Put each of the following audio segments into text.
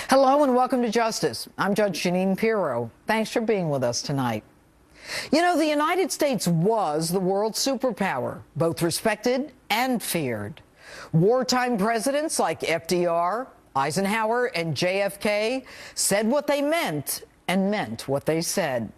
Hello and welcome to Justice. I'm Judge Jeanine Pirro. Thanks for being with us tonight. You know, the United States was the world superpower, both respected and feared. Wartime presidents like FDR, Eisenhower, and JFK said what they meant and meant what they said.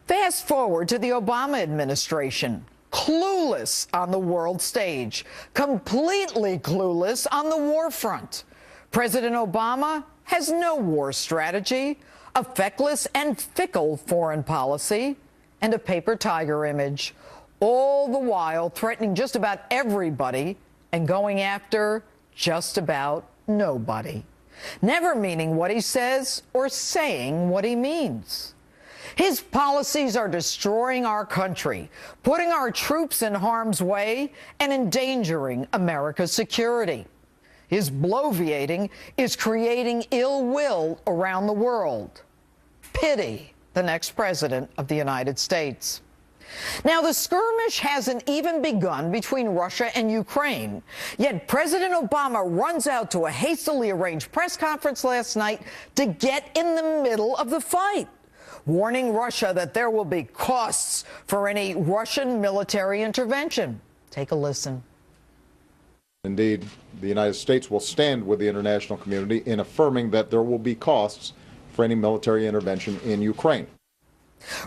Fast forward to the Obama administration. Clueless on the world stage, completely clueless on the war front. President Obama has no war strategy, a feckless and fickle foreign policy, and a paper tiger image, all the while threatening just about everybody and going after just about nobody, never meaning what he says or saying what he means. His policies are destroying our country, putting our troops in harm's way, and endangering America's security. His bloviating is creating ill will around the world. Pity the next president of the United States. Now, the skirmish hasn't even begun between Russia and Ukraine, yet President Obama runs out to a hastily arranged press conference last night to get in the middle of the fight, warning Russia that there will be costs for any Russian military intervention. Take a listen. Indeed, the United States will stand with the international community in affirming that there will be costs for any military intervention in Ukraine.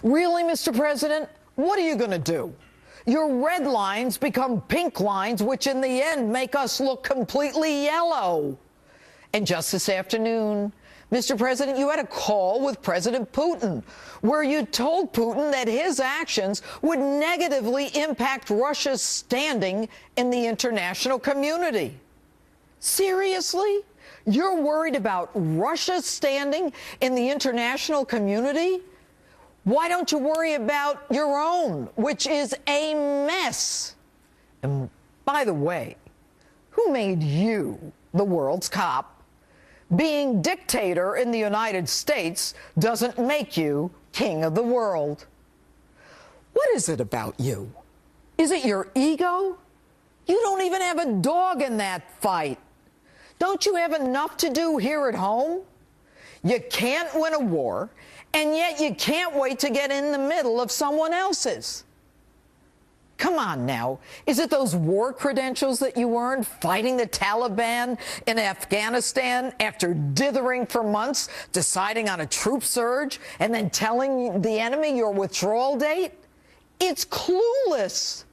Really, Mr. President? What are you going to do? Your red lines become pink lines, which in the end make us look completely yellow. And just this afternoon, Mr. President, you had a call with President Putin, where you told Putin that his actions would negatively impact Russia's standing in the international community. Seriously? You're worried about Russia's standing in the international community? Why don't you worry about your own, which is a mess? And by the way, who made you the world's cop? Being dictator in the United States doesn't make you king of the world. What is it about you? Is it your ego? You don't even have a dog in that fight. Don't you have enough to do here at home? You can't win a war, and yet you can't wait to get in the middle of someone else's. Come on now. Is it those war credentials that you earned fighting the Taliban in Afghanistan after dithering for months, deciding on a troop surge, and then telling the enemy your withdrawal date? It's clueless.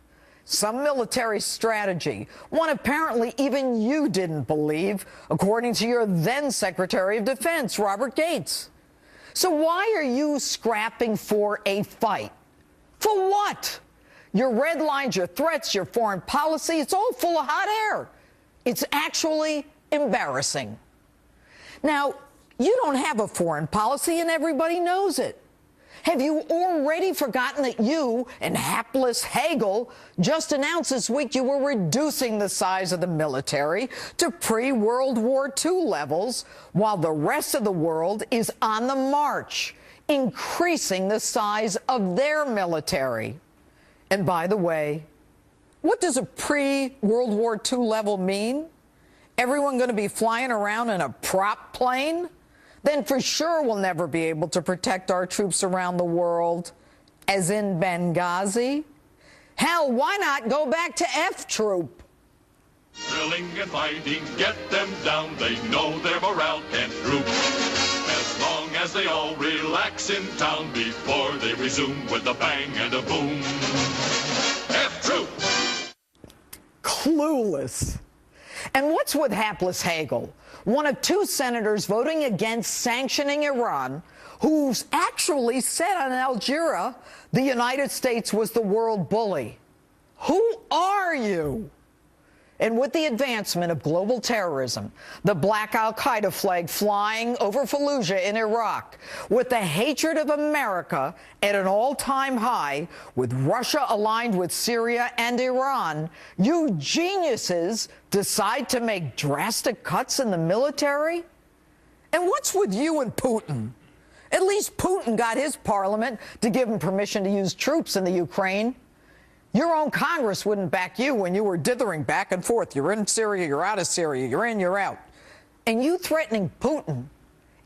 Some military strategy, one apparently even you didn't believe, according to your then Secretary of Defense, Robert Gates. So why are you scrapping for a fight? For what? Your red lines, your threats, your foreign policy, it's all full of hot air. It's actually embarrassing. Now, you don't have a foreign policy, and everybody knows it. Have you already forgotten that you and hapless Hagel just announced this week you were reducing the size of the military to pre-World War II levels, while the rest of the world is on the march, increasing the size of their military? And by the way, what does a pre-World War II level mean? Everyone going to be flying around in a prop plane? Then for sure we'll never be able to protect our troops around the world, as in Benghazi. Hell, why not go back to F-Troop? Drilling and fighting, get them down, they know their morale can't droop. As long as they all relax in town before they resume with a bang and a boom. F-Troop! Clueless. And what's with hapless Hagel, one of two senators voting against sanctioning Iran, who's actually said on Al Jazeera the United States was the world bully? Who are you? And with the advancement of global terrorism, the black al-Qaeda flag flying over Fallujah in Iraq, with the hatred of America at an all-time high, with Russia aligned with Syria and Iran, you geniuses decide to make drastic cuts in the military? And what's with you and Putin? At least Putin got his parliament to give him permission to use troops in the Ukraine. Your own Congress wouldn't back you when you were dithering back and forth. You're in Syria, you're out of Syria, you're in, you're out. And you threatening Putin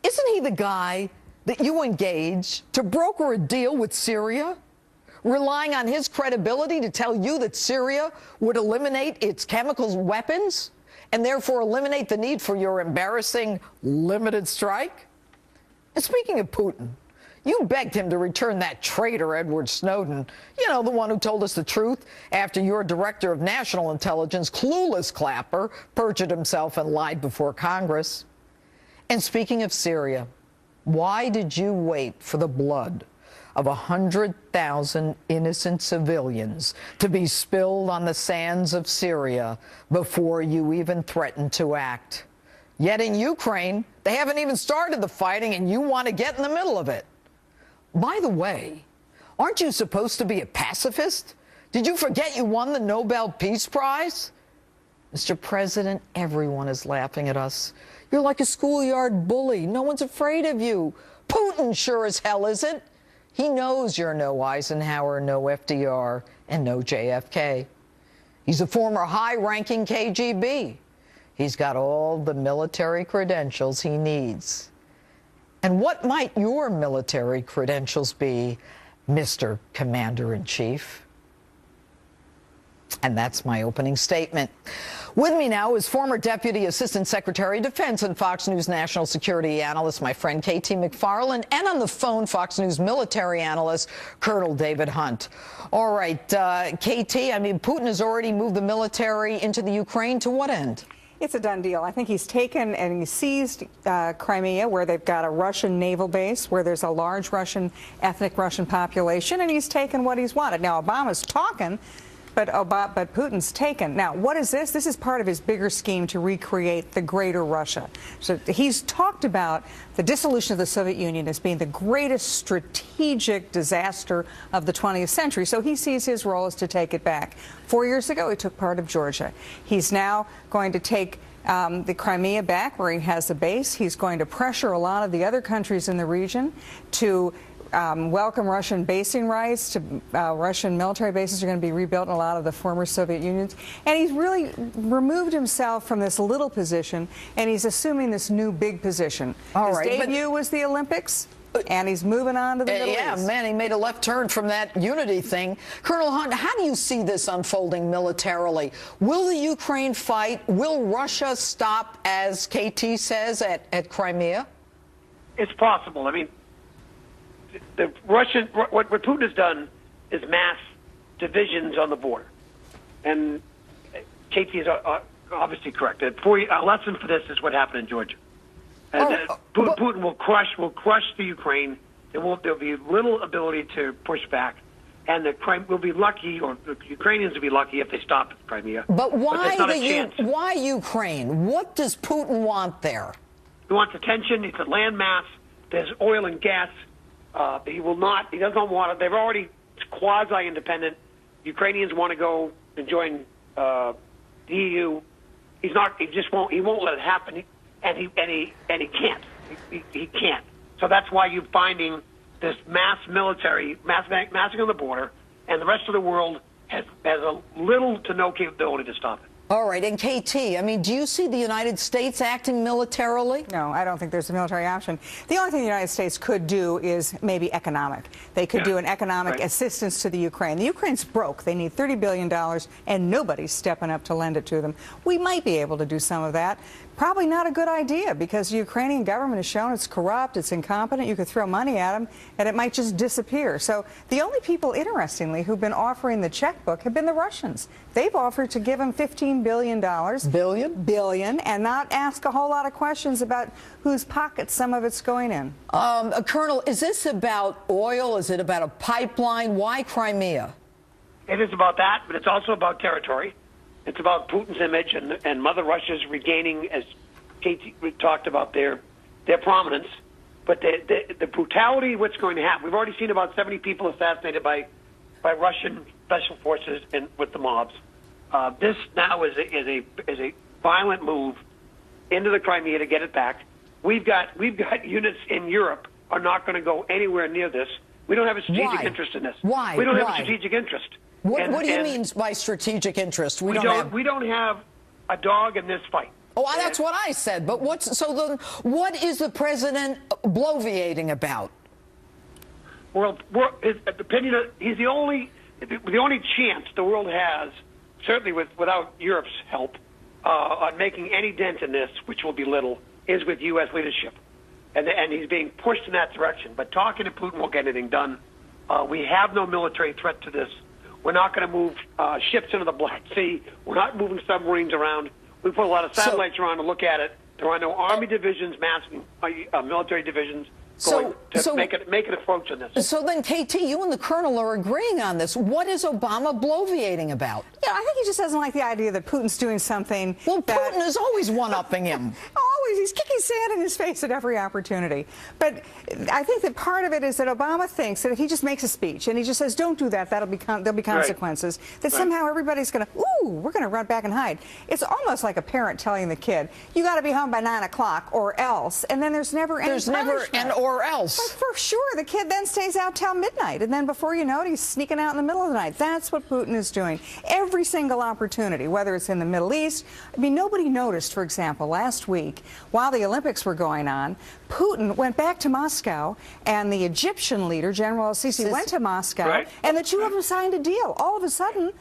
Isn't he the guy that you engaged to broker a deal with Syria, relying on his credibility to tell you that Syria would eliminate its chemical weapons and therefore eliminate the need for your embarrassing limited strike? And speaking of Putin, you begged him to return that traitor Edward Snowden, you know, the one who told us the truth after your director of national intelligence, clueless Clapper, perjured himself and lied before Congress. And speaking of Syria, why did you wait for the blood of 100,000 innocent civilians to be spilled on the sands of Syria before you even threatened to act? Yet in Ukraine, they haven't even started the fighting, and you want to get in the middle of it. By the way, aren't you supposed to be a pacifist? Did you forget you won the Nobel Peace Prize? Mr. President, everyone is laughing at us. You're like a schoolyard bully. No one's afraid of you. Putin sure as hell isn't. He knows you're no Eisenhower, no FDR, and no JFK. He's a former high-ranking KGB. He's got all the military credentials he needs. And what might your military credentials be, Mr. Commander-in-Chief? And that's my opening statement. With me now is former Deputy Assistant Secretary of Defense and Fox News national security analyst, my friend KT McFarland, and on the phone, Fox News military analyst, Colonel David Hunt. All right, KT, I mean, Putin has already moved the military into the Ukraine. To what end? It's a done deal. I think he's taken and he seized Crimea, where they've got a Russian naval base, where there's a large ethnic Russian population, and he's taken what he's wanted. Now, Obama's talking, but Putin's taken. Now, what is this? This is part of his bigger scheme to recreate the greater Russia. So he's talked about the dissolution of the Soviet Union as being the greatest strategic disaster of the 20th century. So he sees his role as to take it back. 4 years ago, he took part of Georgia. He's now going to take the Crimea back, where he has a base. He's going to pressure a lot of the other countries in the region to welcome Russian basing rights. Russian military bases are going to be rebuilt in a lot of the former Soviet unions. And he's really removed himself from this little position, and he's assuming this new big position. His debut was the Olympics, and he's moving on to the Middle East. Yeah, man, he made a left turn from that unity thing. Colonel Hunt, how do you see this unfolding militarily? Will the Ukraine fight? Will Russia stop, as KT says, at Crimea? It's possible. I mean, what Putin has done is mass divisions on the border, and KT is obviously correct. A lesson for this is what happened in Georgia. Putin will crush the Ukraine. There'll be little ability to push back, and will be lucky, or the Ukrainians will be lucky if they stop at Crimea. But why Ukraine? What does Putin want there? He wants attention. It's a landmass. There's oil and gas. He doesn't want it. They've already quasi-independent. Ukrainians want to go and join the EU. He won't let it happen, and he can't. He can't. So that's why you're finding this massing on the border, and the rest of the world has a little to no capability to stop it. All right, and KT, I mean, do you see the United States acting militarily? No, I don't think there's a military option. The only thing the United States could do is maybe economic. They could do an economic assistance to the Ukraine. The Ukraine's broke. They need $30 billion, and nobody's stepping up to lend it to them. We might be able to do some of that. Probably not a good idea, because the Ukrainian government has shown it's corrupt, it's incompetent. You could throw money at them, and it might just disappear. So the only people, interestingly, who've been offering the checkbook have been the Russians. They've offered to give them $15 billion. Billion, and not ask a whole lot of questions about whose pockets some of it's going in. Colonel, is this about oil? Is it about a pipeline? Why Crimea? It is about that, but it's also about territory. It's about Putin's image and Mother Russia's regaining, as Katie talked about, their prominence. But the brutality of what's going to happen. We've already seen about 70 people assassinated by Russian special forces and with the mobs. This now is a violent move into the Crimea to get it back. We've got units in Europe are not going to go anywhere near this. We don't have a strategic interest in this. Why? We don't have a strategic interest. What do you mean by strategic interest? We don't have a dog in this fight. Oh, that's what I said. But what is the president bloviating about? Well, his opinion, he's the only chance the world has, certainly without Europe's help, on making any dent in this, which will be little, is with U.S. leadership. And he's being pushed in that direction. But talking to Putin won't get anything done. We have no military threat to this. We're not going to move ships into the Black Sea. We're not moving submarines around. We put a lot of satellites around to look at it. There are no army divisions, massing military divisions going to make an approach on this. So then, KT, you and the Colonel are agreeing on this. What is Obama bloviating about? Yeah, I think he just doesn't like the idea that Putin's doing something. Well, Putin is always one-upping him. Always. He's kicking sand in his face at every opportunity. But I think that part of it is that Obama thinks that if he just makes a speech and he just says, don't do that, there'll be consequences, that somehow everybody's going to, we're going to run back and hide. It's almost like a parent telling the kid, you got to be home by 9 o'clock or else. And then there's never any punishment. There's never an or else. But for sure, the kid then stays out till midnight. And then before you know it, he's sneaking out in the middle of the night. That's what Putin is doing. Every single opportunity, whether it's in the Middle East. I mean, nobody noticed, for example, last week, while the Olympics were going on, Putin went back to Moscow, and the Egyptian leader, General al-Sisi, went to Moscow, and the two of them signed a deal. All of a sudden,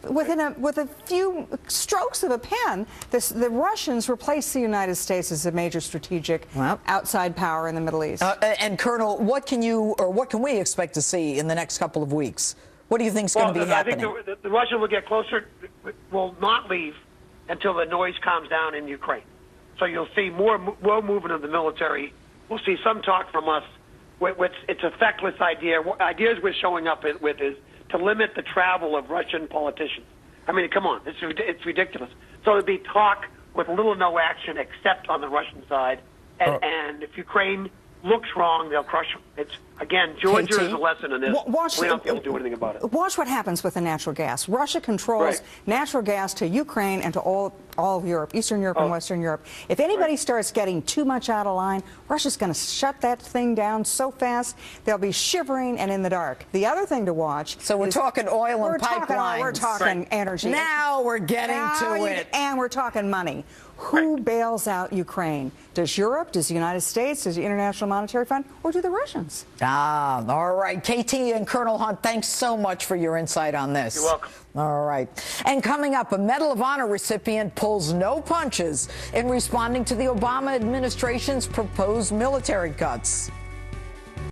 with a few strokes of a pen, the Russians replaced the United States as a major strategic outside power in the Middle East. And Colonel, what can we expect to see in the next couple of weeks? What do you think is going to be happening? I think the Russians will get closer, will not leave until the noise calms down in Ukraine. So you'll see more movement of the military. We'll see some talk from us. It's a feckless idea. Ideas we're showing up with is to limit the travel of Russian politicians. I mean, come on, it's ridiculous. So it'd be talk with little or no action except on the Russian side. And if Ukraine looks wrong, they'll crush them. It's, again, Georgia is a lesson in this. We don't be able to do anything about it. Watch what happens with the natural gas. Russia controls natural gas to Ukraine and to all of Europe, Eastern Europe and Western Europe. If anybody starts getting too much out of line, Russia's going to shut that thing down so fast they'll be shivering and in the dark. The other thing to watch. So we're talking oil and pipelines. We're talking energy. Now we're getting to it. And we're talking money. Who bails out Ukraine? Does Europe, does the United States, does the International Monetary Fund, or do the Russians? All right. KT and Colonel Hunt, thanks so much for your insight on this. You're welcome. All right. And coming up, a Medal of Honor recipient pulls no punches in responding to the Obama administration's proposed military cuts.